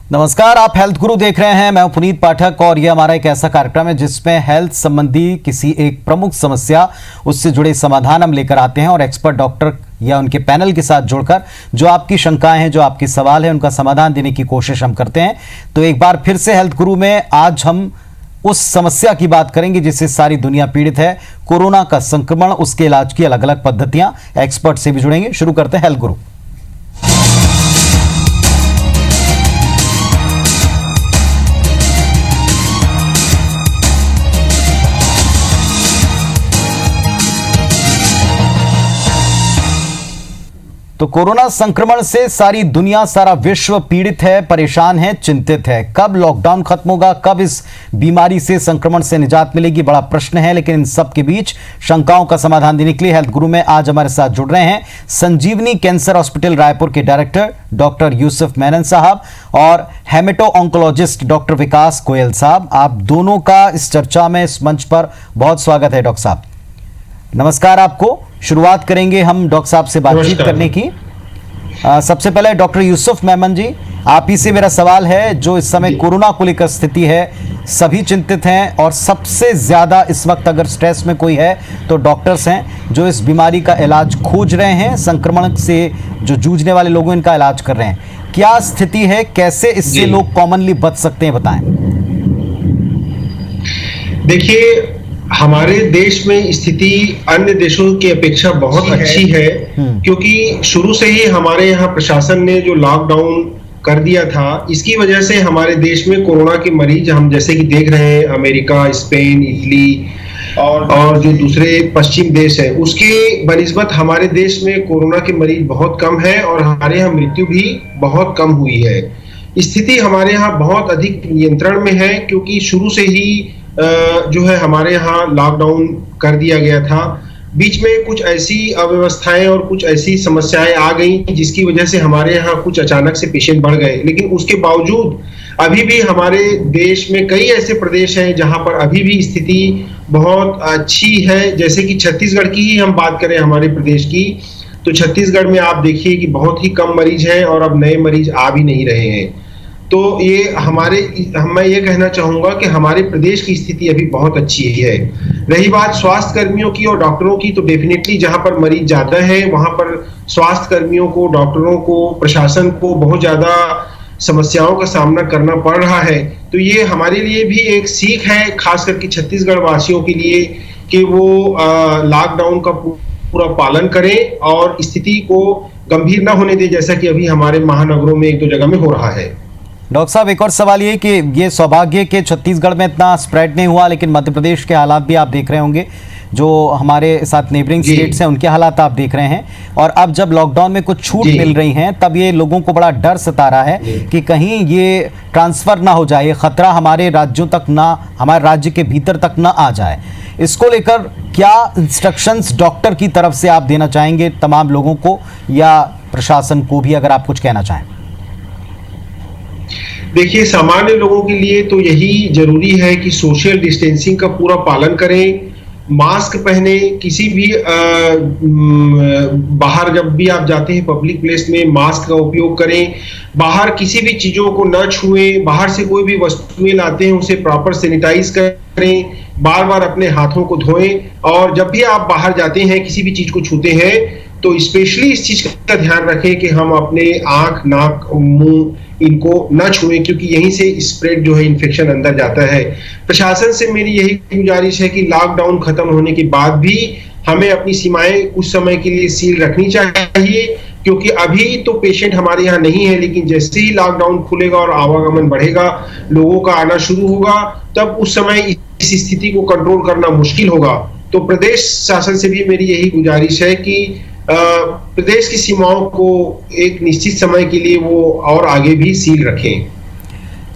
नमस्कार, आप हेल्थ गुरु देख रहे हैं। मैं हूं पुनीत पाठक और यह हमारा एक ऐसा कार्यक्रम है जिसमें हेल्थ संबंधी किसी एक प्रमुख समस्या, उससे जुड़े समाधान हम लेकर आते हैं और एक्सपर्ट डॉक्टर या उनके पैनल के साथ जुड़कर जो आपकी शंकाएं हैं, जो आपके सवाल हैं, उनका समाधान देने की कोशिश हम करते हैं। तो एक बार फिर से हेल्थ गुरु में आज हम उस समस्या की बात करेंगे जिससे सारी दुनिया पीड़ित है, कोरोना का संक्रमण, उसके इलाज की अलग अलग पद्धतियां। एक्सपर्ट से भी जुड़ेंगे। शुरू करते हैं हेल्थ गुरु। तो कोरोना संक्रमण से सारी दुनिया, सारा विश्व पीड़ित है, परेशान है, चिंतित है। कब लॉकडाउन खत्म होगा, कब इस बीमारी से, संक्रमण से निजात मिलेगी, बड़ा प्रश्न है। लेकिन इन सब के बीच शंकाओं का समाधान देने के लिए हेल्थ गुरु में आज हमारे साथ जुड़ रहे हैं संजीवनी कैंसर हॉस्पिटल रायपुर के डायरेक्टर डॉक्टर यूसुफ मेनन साहब और हेमेटो ऑन्कोलॉजिस्ट डॉक्टर विकास गोयल साहब। आप दोनों का इस चर्चा में, इस मंच पर बहुत स्वागत है। डॉक्टर साहब नमस्कार आपको। शुरुआत करेंगे हम डॉक्टर साहब से बातचीत करने की। सबसे पहले डॉक्टर यूसुफ मेमन जी, आप ही से मेरा सवाल है, जो इस समय कोरोना को लेकर स्थिति है, सभी चिंतित हैं और सबसे ज्यादा इस वक्त अगर स्ट्रेस में कोई है तो डॉक्टर्स हैं, जो इस बीमारी का इलाज खोज रहे हैं, संक्रमण से जो जूझने वाले लोगों इनका इलाज कर रहे हैं। क्या स्थिति है, कैसे इससे लोग कॉमनली बच सकते हैं, बताएं। देखिए, हमारे देश में स्थिति अन्य देशों की अपेक्षा बहुत अच्छी है, क्योंकि शुरू से ही हमारे यहाँ प्रशासन ने जो लॉकडाउन कर दिया था, इसकी वजह से हमारे देश में कोरोना के मरीज हम जैसे कि देख रहे हैं, अमेरिका, स्पेन, इटली और जो दूसरे पश्चिम देश है, उसके बनिस्बत हमारे देश में कोरोना के मरीज बहुत कम है और हमारे यहाँ मृत्यु भी बहुत कम हुई है। स्थिति हमारे यहाँ बहुत अधिक नियंत्रण में है, क्योंकि शुरू से ही जो है हमारे यहाँ लॉकडाउन कर दिया गया था। बीच में कुछ ऐसी अव्यवस्थाएं और कुछ ऐसी समस्याएं आ गई जिसकी वजह से हमारे यहाँ कुछ अचानक से पेशेंट बढ़ गए, लेकिन उसके बावजूद अभी भी हमारे देश में कई ऐसे प्रदेश हैं जहां पर अभी भी स्थिति बहुत अच्छी है। जैसे कि छत्तीसगढ़ की ही हम बात करें, हमारे प्रदेश की, तो छत्तीसगढ़ में आप देखिए कि बहुत ही कम मरीज हैं और अब नए मरीज आ भी नहीं रहे हैं। तो ये मैं ये कहना चाहूंगा कि हमारे प्रदेश की स्थिति अभी बहुत अच्छी है। रही बात स्वास्थ्य कर्मियों की और डॉक्टरों की, तो डेफिनेटली जहां पर मरीज ज्यादा है वहां पर स्वास्थ्य कर्मियों को, डॉक्टरों को, प्रशासन को बहुत ज्यादा समस्याओं का सामना करना पड़ रहा है। तो ये हमारे लिए भी एक सीख है, खास करके छत्तीसगढ़ वासियों के लिए, कि वो लॉकडाउन का पूरा पालन करें और स्थिति को गंभीर न होने दे, जैसा कि अभी हमारे महानगरों में एक दो जगह में हो रहा है। डॉक्टर साहब, एक और सवाल ये कि ये सौभाग्य के छत्तीसगढ़ में इतना स्प्रेड नहीं हुआ, लेकिन मध्य प्रदेश के हालात भी आप देख रहे होंगे, जो हमारे साथ नेबरिंग स्टेट्स हैं उनके हालात आप देख रहे हैं। और अब जब लॉकडाउन में कुछ छूट मिल रही हैं, तब ये लोगों को बड़ा डर सता रहा है कि कहीं ये ट्रांसफर ना हो जाए, ये खतरा हमारे राज्यों तक ना, हमारे राज्य के भीतर तक ना आ जाए। इसको लेकर क्या इंस्ट्रक्शंस डॉक्टर की तरफ से आप देना चाहेंगे तमाम लोगों को, या प्रशासन को भी, अगर आप कुछ कहना चाहें? देखिए, सामान्य लोगों के लिए तो यही जरूरी है कि सोशल डिस्टेंसिंग का पूरा पालन करें, मास्क पहने, किसी भी बाहर जब भी आप जाते हैं पब्लिक प्लेस में मास्क का उपयोग करें, बाहर किसी भी चीजों को न छुएं, बाहर से कोई भी वस्तुएं लाते हैं उसे प्रॉपर सैनिटाइज करें, बार बार अपने हाथों को धोएं, और जब भी आप बाहर जाते हैं किसी भी चीज को छूते हैं तो स्पेशली इस चीज का ध्यान रखें कि हम अपने आंख, नाक, मुंह इनको न छुएं, क्योंकि यहीं से स्प्रेड जो है इन्फेक्शन अंदर जाता है। प्रशासन से मेरी यही गुजारिश है कि लॉकडाउन खत्म होने के बाद भी हमें अपनी सीमाएं कुछ समय के लिए सील रखनी चाहिए, क्योंकि अभी तो पेशेंट हमारे यहाँ नहीं है, लेकिन जैसे ही लॉकडाउन खुलेगा और आवागमन बढ़ेगा, लोगों का आना शुरू होगा, तब उस समय इस स्थिति को कंट्रोल करना मुश्किल होगा। तो प्रदेश शासन से भी मेरी यही गुजारिश है कि प्रदेश की सीमाओं को एक निश्चित समय के लिए वो और आगे भी सील रखें।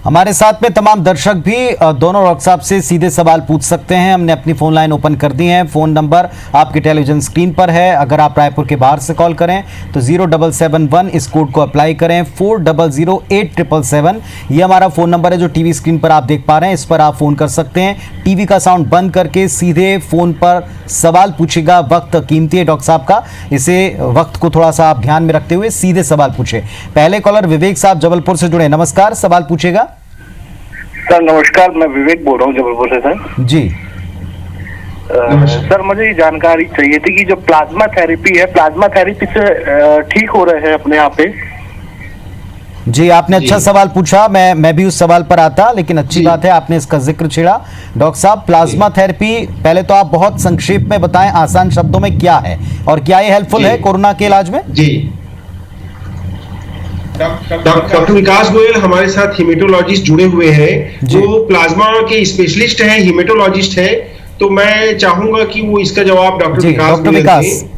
हमारे साथ में तमाम दर्शक भी दोनों डॉक्टर साहब से सीधे सवाल पूछ सकते हैं। हमने अपनी फोन लाइन ओपन कर दी है। फोन नंबर आपके टेलीविजन स्क्रीन पर है। अगर आप रायपुर के बाहर से कॉल करें तो 0771 इस कोड को अप्लाई करें, 400877 ये हमारा फोन नंबर है जो टीवी स्क्रीन पर आप देख पा रहे हैं। इस पर आप फोन कर सकते हैं। टीवी का साउंड बंद करके सीधे फोन पर सवाल पूछेगा। वक्त कीमती है डॉक्टर साहब का, इसे वक्त को थोड़ा सा आप ध्यान में रखते हुए सीधे सवाल पूछे। पहले कॉलर विवेक साहब जबलपुर से जुड़े, नमस्कार, सवाल पूछेगा। सर नमस्कार, मैं विवेक बोल रहा हूँ जबलपुर से सर। जी सर मुझे ये जानकारी चाहिए थी कि जो प्लाज्मा थेरेपी है, प्लाज्मा थेरेपी से ठीक हो रहे हैं अपने आप पे? जी, आपने अच्छा सवाल पूछा। मैं भी उस सवाल पर आता, लेकिन अच्छी बात है आपने इसका जिक्र छेड़ा। डॉक्टर साहब, प्लाज्मा थेरेपी पहले तो आप बहुत संक्षेप में बताएं, आसान शब्दों में, क्या है और क्या ये हेल्पफुल है कोरोना के इलाज में? जी, डॉक्टर विकास गोयल हमारे साथ हीमेटोलॉजिस्ट जुड़े हुए हैं, जो प्लाज्मा के स्पेशलिस्ट हैं, हीमेटोलॉजिस्ट हैं। तो मैं चाहूंगा कि वो इसका जवाब डॉक्टर विकास गोयल दें।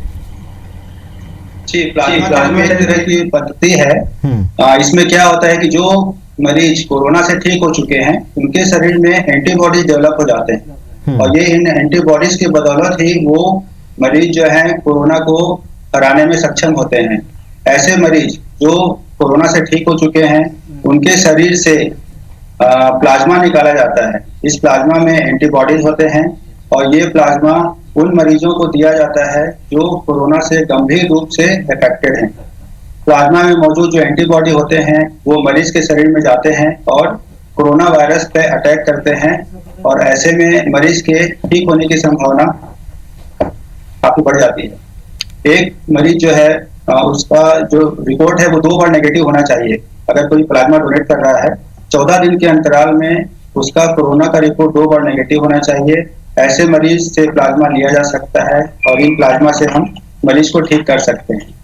जी, प्लाज्मा थेरेपी की पद्धति है। इसमें क्या होता है कि जो मरीज कोरोना से ठीक हो चुके हैं उनके शरीर में एंटीबॉडीज डेवलप हो जाते हैं, और ये इन एंटीबॉडीज की बदौलत ही वो मरीज जो है कोरोना को हराने में सक्षम होते हैं। ऐसे मरीज जो कोरोना से ठीक हो चुके हैं उनके शरीर से प्लाज्मा निकाला जाता है। इस प्लाज्मा में एंटीबॉडीज होते हैं और ये प्लाज्मा उन मरीजों को दिया जाता है जो कोरोना से गंभीर रूप से अफेक्टेड हैं। प्लाज्मा में मौजूद जो एंटीबॉडी होते हैं वो मरीज के शरीर में जाते हैं और कोरोना वायरस पे अटैक करते हैं, और ऐसे में मरीज के ठीक होने की संभावना काफी बढ़ जाती है। एक मरीज जो है उसका जो रिपोर्ट है वो 2 बार नेगेटिव होना चाहिए। अगर कोई प्लाज्मा डोनेट कर रहा है 14 दिन के अंतराल में उसका कोरोना का रिपोर्ट 2 बार नेगेटिव होना चाहिए। ऐसे मरीज से प्लाज्मा लिया जा सकता है और इन प्लाज्मा से हम मरीज को ठीक कर सकते हैं।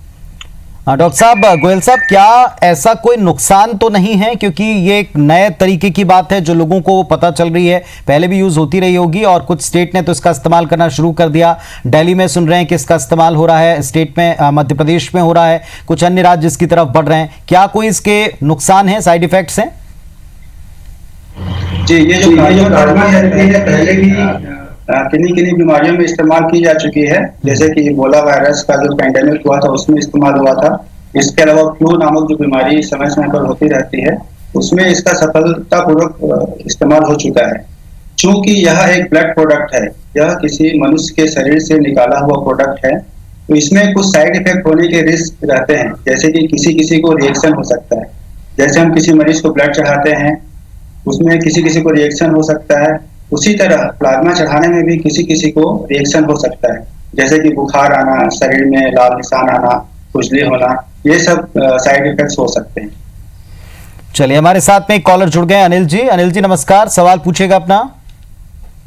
डॉक्टर साहब गोयल साहब, क्या ऐसा कोई नुकसान तो नहीं है, क्योंकि ये एक नए तरीके की बात है जो लोगों को पता चल रही है, पहले भी यूज होती रही होगी और कुछ स्टेट ने तो इसका इस्तेमाल करना शुरू कर दिया। दिल्ली में सुन रहे हैं कि इसका इस्तेमाल हो रहा है, स्टेट में मध्य प्रदेश में हो रहा है, कुछ अन्य राज्य इसकी तरफ बढ़ रहे हैं। क्या कोई इसके नुकसान है, साइड इफेक्ट्स हैं? जी, ये जो प्लाज्मा थेरेपी है पहले भी किन्हीं बीमारियों में इस्तेमाल की जा चुकी है, जैसे कि इबोला वायरस का जो पैंडेमिक हुआ था उसमें इस्तेमाल हुआ था। इसके अलावा फ्लू नामक जो बीमारी समय समय पर होती रहती है उसमें इसका सफलतापूर्वक इस्तेमाल हो चुका है। चूंकि यह एक ब्लड प्रोडक्ट है, यह किसी मनुष्य के शरीर से निकाला हुआ प्रोडक्ट है, तो इसमें कुछ साइड इफेक्ट होने के रिस्क रहते हैं, जैसे कि किसी को रिएक्शन हो सकता है। जैसे हम किसी मरीज को ब्लड चढ़ाते हैं उसमें किसी को रिएक्शन हो सकता है, उसी तरह प्लाज्मा चढ़ाने में भी किसी को रिएक्शन हो सकता है, जैसे कि बुखार आना, शरीर में लाल निशान आना, खुजली होना, ये सब साइड इफेक्ट्स हो सकते हैं। चलिए, हमारे साथ में एक कॉलर जुड़ गए, अनिल जी। अनिल जी नमस्कार, सवाल पूछेगा अपना।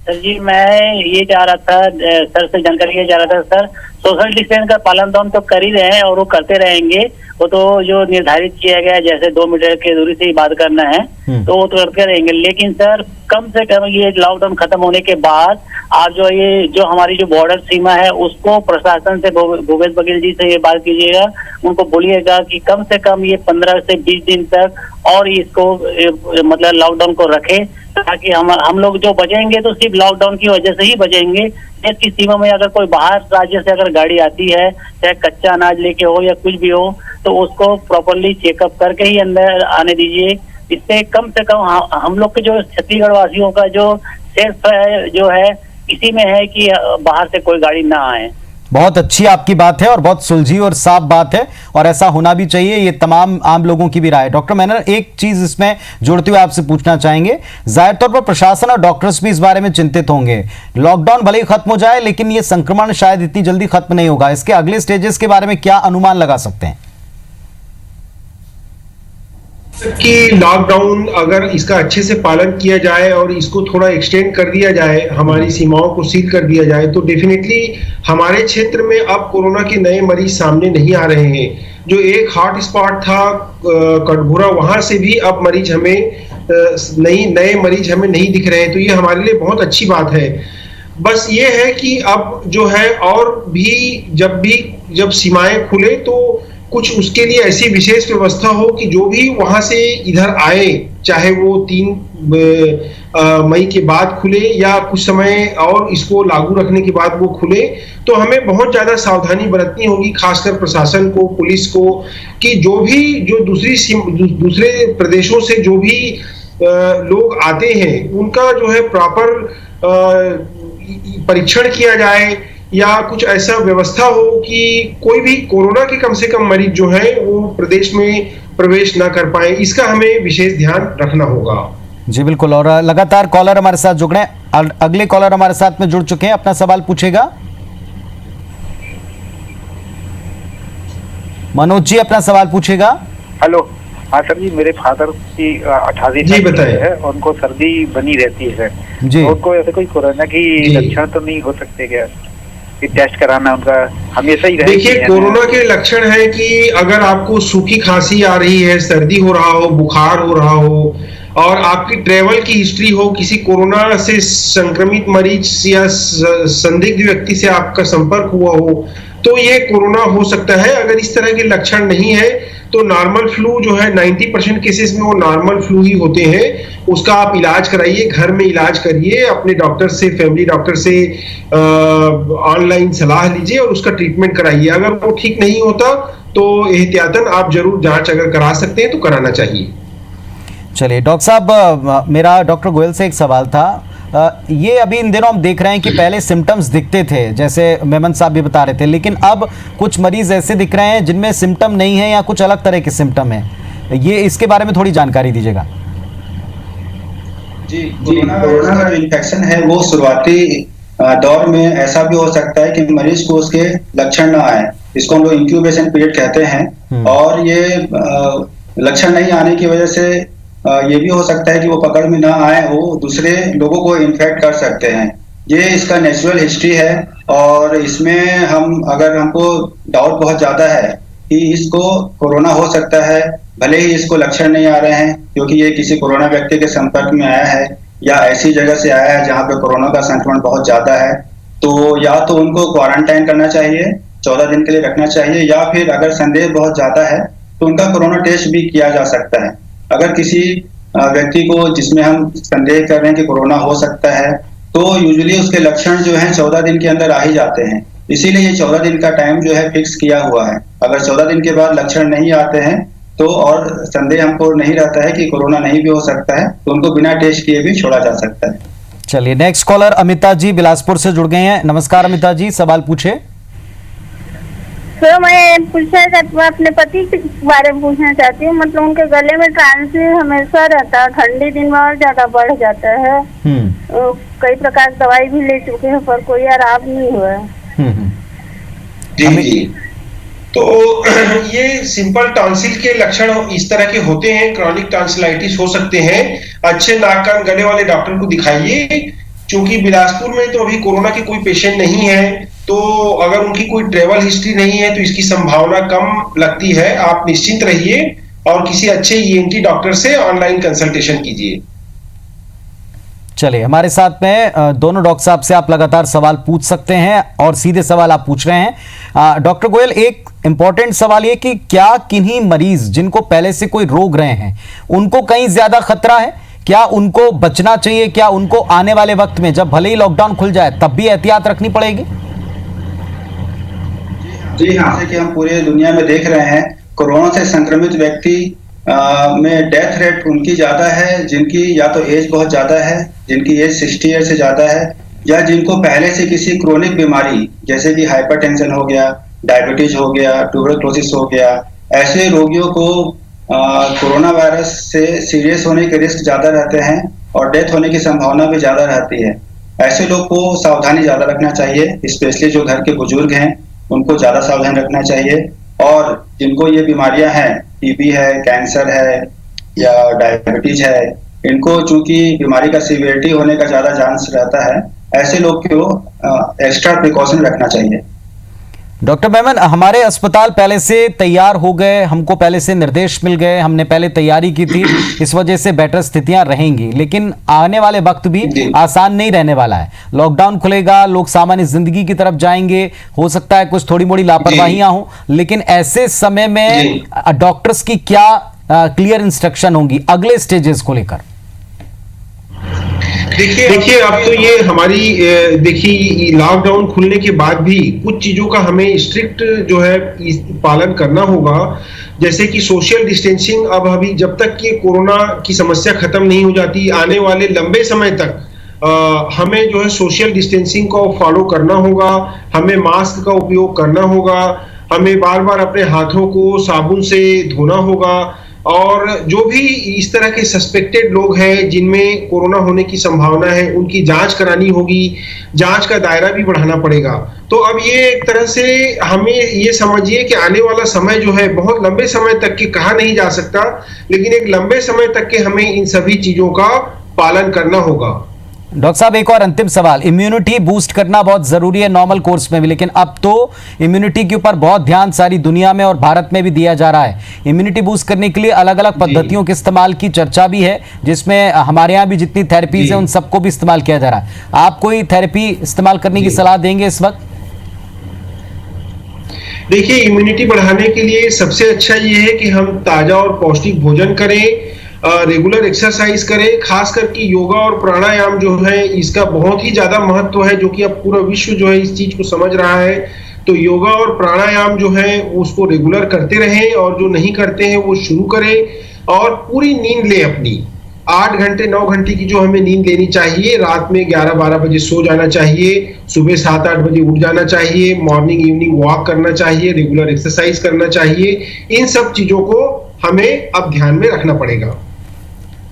सर जी, मैं ये चाह रहा था सर से जानकारी ये चाह रहा था सर, सोशल डिस्टेंस का पालन तो हम तो कर ही रहे हैं और वो करते रहेंगे। वो तो जो निर्धारित किया गया है, जैसे 2 मीटर की दूरी से ही बात करना है, तो वो तो करते रहेंगे। लेकिन सर कम से कम ये लॉकडाउन खत्म होने के बाद आप जो हमारी जो बॉर्डर सीमा है उसको प्रशासन से, भूपेश बघेल जी से ये बात कीजिएगा, उनको बोलिएगा कि कम से कम ये 15 से 20 दिन तक और इसको मतलब लॉकडाउन को रखे, ताकि हम लोग जो बचेंगे तो सिर्फ लॉकडाउन की वजह से ही बचेंगे। देश की सीमा में अगर कोई बाहर राज्य से अगर गाड़ी आती है, चाहे कच्चा अनाज लेके हो या कुछ भी हो, तो उसको प्रॉपरली चेकअप करके ही अंदर आने दीजिए। इससे कम से कम हम लोग के जो छत्तीसगढ़ वासियों का जो सेफ है जो है इसी में है कि बाहर से कोई गाड़ी ना आए। बहुत अच्छी आपकी बात है और बहुत सुलझी और साफ बात है, और ऐसा होना भी चाहिए, ये तमाम आम लोगों की भी राय है। डॉक्टर मैनन, एक चीज इसमें जोड़ते हुए आपसे पूछना चाहेंगे, जाहिर तौर पर प्रशासन और डॉक्टर्स भी इस बारे में चिंतित होंगे। लॉकडाउन भले ही खत्म हो जाए लेकिन ये संक्रमण शायद इतनी जल्दी खत्म नहीं होगा, इसके अगले स्टेजेस के बारे में क्या अनुमान लगा सकते हैं? कि लॉकडाउन अगर इसका अच्छे से पालन किया जाए और इसको थोड़ा एक्सटेंड कर दिया जाए, हमारी सीमाओं को सील कर दिया जाए, तो डेफिनेटली हमारे क्षेत्र में अब कोरोना के नए मरीज सामने नहीं आ रहे हैं। जो एक हॉट स्पॉट था कटघोरा, वहां से भी अब मरीज हमें नए मरीज हमें नहीं दिख रहे हैं, तो ये हमारे लिए बहुत अच्छी बात है। बस ये है कि अब जो है और भी जब सीमाएं खुले तो कुछ उसके लिए ऐसी विशेष व्यवस्था हो कि जो भी वहां से इधर आए चाहे वो 3 मई के बाद खुले या कुछ समय और इसको लागू रखने के बाद वो खुले, तो हमें बहुत ज्यादा सावधानी बरतनी होगी, खासकर प्रशासन को, पुलिस को, कि जो दूसरे प्रदेशों से जो भी लोग आते हैं उनका जो है प्रॉपर परीक्षण किया जाए, या कुछ ऐसा व्यवस्था हो कि कोई भी कोरोना के कम से कम मरीज जो है वो प्रदेश में प्रवेश ना कर पाए। इसका हमें विशेष ध्यान रखना होगा। जी बिल्कुल, और लगातार कॉलर हमारे साथ जुड़ रहे हैं। अगले कॉलर हमारे साथ में जुड़ चुके हैं, अपना सवाल पूछेगा। मनोज जी अपना सवाल पूछेगा। हेलो, हाँ सर जी, मेरे फादर की 88 साल है, उनको सर्दी बनी रहती है सर जी। तो उनको ऐसे कोई कोरोना की लक्षण तो नहीं हो सकते क्या कि टेस्ट कराना उनका हमेशा ही? देखिए, कोरोना के लक्षण है कि अगर आपको सूखी खांसी आ रही है, सर्दी हो रहा हो, बुखार हो रहा हो, और आपकी ट्रेवल की हिस्ट्री हो, किसी कोरोना से संक्रमित मरीज या संदिग्ध व्यक्ति से आपका संपर्क हुआ हो, तो ये कोरोना हो सकता है। अगर इस तरह के लक्षण नहीं है तो नॉर्मल फ्लू जो है 90% केसेस में वो नॉर्मल फ्लू ही होते हैं। उसका आप इलाज कराइए, घर में इलाज करिए, अपने डॉक्टर से, फैमिली डॉक्टर से ऑनलाइन सलाह लीजिए और उसका ट्रीटमेंट कराइए। अगर वो ठीक नहीं होता तो एहतियातन आप जरूर जांच अगर करा सकते हैं तो कराना चाहिए। चलिए डॉक्टर साहब, मेरा डॉक्टर गोयल से एक सवाल था। ये अभी इन दिनों हम देख रहे हैं कि पहले सिम्टम्स दिखते थे, जैसे मेमन साहब भी बता रहे थे, लेकिन अब कुछ मरीज ऐसे दिख रहे हैं जिनमें सिम्टम नहीं है या कुछ अलग तरह के सिम्टम है। ये इसके बारे में थोड़ी जानकारी दीजिएगा। जी, कोरोना का जो इन्फेक्शन है वो शुरुआती दौर में ऐसा भी हो सकता है कि मरीज को उसके लक्षण ना आए, इसको हम लोग इंक्यूबेशन पीरियड कहते हैं। और ये लक्षण नहीं आने की वजह से ये भी हो सकता है कि वो पकड़ में ना आए, वो दूसरे लोगों को इन्फेक्ट कर सकते हैं। ये इसका नेचुरल हिस्ट्री है, और इसमें अगर हमको डाउट बहुत ज्यादा है कि इसको कोरोना हो सकता है, भले ही इसको लक्षण नहीं आ रहे हैं क्योंकि ये किसी कोरोना व्यक्ति के संपर्क में आया है या ऐसी जगह से आया है जहाँ पे कोरोना का संक्रमण बहुत ज्यादा है, तो या तो उनको क्वारंटाइन करना चाहिए, 14 दिन के लिए रखना चाहिए, या फिर अगर संदेह बहुत ज्यादा है तो उनका कोरोना टेस्ट भी किया जा सकता है। अगर किसी व्यक्ति को जिसमें हम संदेह कर रहे हैं कि कोरोना हो सकता है, तो यूजुअली उसके लक्षण जो हैं 14 दिन के अंदर आ ही जाते हैं। इसीलिए ये 14 दिन का टाइम जो है फिक्स किया हुआ है। अगर 14 दिन के बाद लक्षण नहीं आते हैं तो, और संदेह हमको नहीं रहता है कि कोरोना नहीं भी हो सकता है, तो उनको बिना टेस्ट किए भी छोड़ा जा सकता है। चलिए नेक्स्ट कॉलर अमिता जी बिलासपुर से जुड़ गए हैं। नमस्कार अमिता जी, सवाल पूछे। सर मैं पूछना चाहती हूँ, अपने पति के बारे में पूछना चाहती हूँ। मतलब उनके गले में ट्रांसी हमेशा रहता है, ठंडी दिन में और ज्यादा बढ़ जाता है। कई प्रकार की दवाई भी ले चुके हैं पर कोई आराम नहीं हुआ है। जी, तो ये सिंपल टॉन्सिल के लक्षण इस तरह के होते हैं, क्रॉनिक टॉन्सिलाइटिस हो सकते हैं। अच्छे नाक कान गले वाले डॉक्टर को दिखाइए। चूंकि बिलासपुर में तो अभी कोरोना के कोई पेशेंट नहीं है, तो अगर उनकी कोई ट्रेवल हिस्ट्री नहीं है तो इसकी संभावना कम लगती है। आप निश्चिंत रहिए और किसी अच्छे ईएनटी डॉक्टर से ऑनलाइन कंसल्टेशन कीजिए। चलिए हमारे साथ में दोनों डॉक्टर साहब से आप लगातार सवाल पूछ सकते हैं और सीधे सवाल आप पूछ रहे हैं। डॉक्टर गोयल, एक इंपॉर्टेंट सवाल ये कि क्या किन्हीं मरीज जिनको पहले से कोई रोग रहे हैं उनको कहीं ज्यादा खतरा है? क्या उनको बचना चाहिए? क्या उनको आने वाले वक्त में जब भले ही लॉकडाउन खुल जाए तब भी एहतियात रखनी पड़ेगी? जी हाँ, जैसे कि हम पूरे दुनिया में देख रहे हैं, कोरोना से संक्रमित व्यक्ति में डेथ रेट उनकी ज्यादा है जिनकी या तो एज बहुत ज्यादा है, जिनकी एज 60 ईयर से ज्यादा है, या जिनको पहले से किसी क्रोनिक बीमारी जैसे कि हाइपरटेंशन हो गया, डायबिटीज हो गया, ट्यूबरक्लोसिस हो गया, ऐसे रोगियों को कोरोना वायरस से सीरियस होने के रिस्क ज्यादा रहते हैं और डेथ होने की संभावना भी ज्यादा रहती है। ऐसे लोग को सावधानी ज्यादा रखना चाहिए, स्पेशली जो घर के बुजुर्ग हैं उनको ज्यादा सावधान रखना चाहिए। और जिनको ये बीमारियां हैं, टीबी है, कैंसर है या डायबिटीज है, इनको चूंकि बीमारी का सीवियरिटी होने का ज्यादा चांस रहता है, ऐसे लोग को एक्स्ट्रा प्रिकॉशन रखना चाहिए। डॉक्टर मेमन, हमारे अस्पताल पहले से तैयार हो गए, हमको पहले से निर्देश मिल गए, हमने पहले तैयारी की थी, इस वजह से बेटर स्थितियां रहेंगी, लेकिन आने वाले वक्त भी आसान नहीं रहने वाला है। लॉकडाउन खुलेगा, लोग सामान्य जिंदगी की तरफ जाएंगे, हो सकता है कुछ थोड़ी मोड़ी लापरवाहियां हो, लेकिन ऐसे समय में डॉक्टर्स की क्या क्लियर इंस्ट्रक्शन होंगी अगले स्टेजेस को लेकर? देखिए अब तो ये हमारी देखिए लॉकडाउन खुलने के बाद भी कुछ चीजों का हमें स्ट्रिक्ट जो है पालन करना होगा, जैसे कि सोशल डिस्टेंसिंग। अब अभी जब तक कि कोरोना की समस्या खत्म नहीं हो जाती, आने वाले लंबे समय तक हमें जो है सोशल डिस्टेंसिंग को फॉलो करना होगा, हमें मास्क का उपयोग करना होगा, हमें बार बार अपने हाथों को साबुन से धोना होगा, और जो भी इस तरह के सस्पेक्टेड लोग हैं जिनमें कोरोना होने की संभावना है उनकी जांच करानी होगी, जांच का दायरा भी बढ़ाना पड़ेगा। तो अब ये एक तरह से हमें ये समझिए कि आने वाला समय जो है बहुत लंबे समय तक के कहा नहीं जा सकता, लेकिन एक लंबे समय तक के हमें इन सभी चीजों का पालन करना होगा। डॉक्टर साहब, एक और अंतिम सवाल। इम्यूनिटी बूस्ट करना बहुत जरूरी है नॉर्मल कोर्स में भी, लेकिन अब तो इम्यूनिटी के ऊपर बहुत ध्यान सारी दुनिया में और भारत में भी दिया जा रहा है। इम्यूनिटी बूस्ट करने के लिए अलग अलग पद्धतियों के इस्तेमाल की चर्चा भी है, जिसमें हमारे यहाँ भी जितनी थेरेपीज है उन सबको भी इस्तेमाल किया जा रहा है। आप कोई थेरेपी इस्तेमाल करने की सलाह देंगे इस वक्त? देखिए, इम्यूनिटी बढ़ाने के लिए सबसे अच्छा ये है कि हम ताजा और पौष्टिक भोजन करें, रेगुलर एक्सरसाइज करें, खास करके योगा और प्राणायाम जो है इसका बहुत ही ज्यादा महत्व है, जो कि अब पूरा विश्व जो है इस चीज को समझ रहा है। तो योगा और प्राणायाम जो है उसको रेगुलर करते रहें, और जो नहीं करते हैं वो शुरू करें, और पूरी नींद लें अपनी। 8 घंटे 9 घंटे की जो हमें नींद लेनी चाहिए, रात में 11-12 बजे सो जाना चाहिए, सुबह 7-8 बजे उठ जाना चाहिए, मॉर्निंग इवनिंग वॉक करना चाहिए, रेगुलर एक्सरसाइज करना चाहिए। इन सब चीजों को हमें अब ध्यान में रखना पड़ेगा।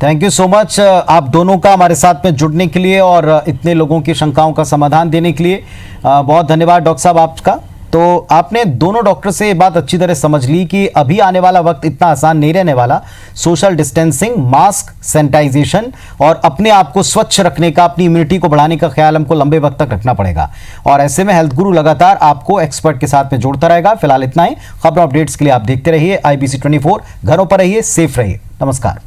थैंक यू सो मच आप दोनों का हमारे साथ में जुड़ने के लिए और इतने लोगों की शंकाओं का समाधान देने के लिए बहुत धन्यवाद डॉक्टर साहब आपका। तो आपने दोनों डॉक्टर से ये बात अच्छी तरह समझ ली कि अभी आने वाला वक्त इतना आसान नहीं रहने वाला। सोशल डिस्टेंसिंग, मास्क, सैनिटाइजेशन और अपने आप को स्वच्छ रखने का, अपनी इम्यूनिटी को बढ़ाने का ख्याल हमको लंबे वक्त तक रखना पड़ेगा। और ऐसे में हेल्थ गुरु लगातार आपको एक्सपर्ट के साथ में जोड़ता रहेगा। फिलहाल इतना ही। खबरों अपडेट्स के लिए आप देखते रहिए IBC 24। घरों पर रहिए, सेफ रहिए। नमस्कार।